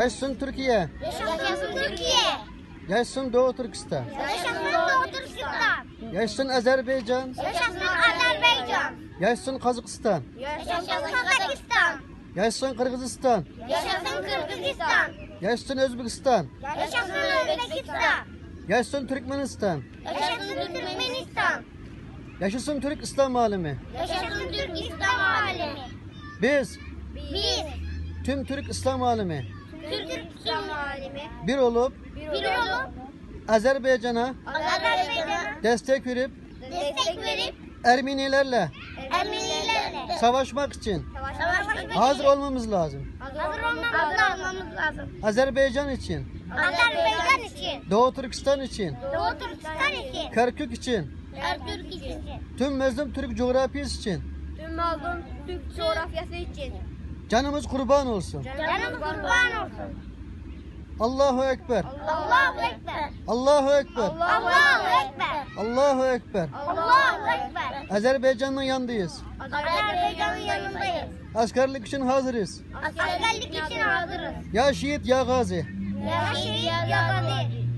Yaşasın Türkiye. Yaşasın Türkiye. Yaşasın Doğu Türkistan. Yaşasın Doğu Türkistan. Yaşasın Azerbaycan. Yaşasın Azerbaycan. Yaşasın Kazakistan. Yaşasın Kazakistan. Yaşasın Kırgızistan. Yaşasın Kırgızistan. Yaşasın Özbekistan. Yaşasın Özbekistan. Yaşasın Türkmenistan. Yaşasın Türkmenistan. Yaşasın Türk İslam alemi. Yaşasın Türk İslam alemi. Biz Biz tüm Türk İslam alemi Türk İslam alemi bir olup bir olup Azerbaycan'a Azerbaycan'a destek verip destek verip Ermenilerle Ermenilerle savaşmak için savaşmak hazır olmamız lazım. hazır olmamız lazım. Azerbaycan için, Azerbaycan için, Doğu Türkistan için, Doğu Türkistan için, Kerkük için, Ertürk için, tüm Mazlum Türk coğrafyası için tüm mazlum Türk coğrafyası için. canımız kurban olsun. Canımız kurban olsun. Allahu Ekber. Allahu Ekber. Allahu Ekber. Allahu Ekber. Allahu Ekber. Allahu Ekber. Azerbaycan'ın yanındayız. Azerbaycan'ın yanındayız. Askerlik için hazırız. Askerlik için hazırız. Ya şehit ya gazi. Ya şehit ya gazi.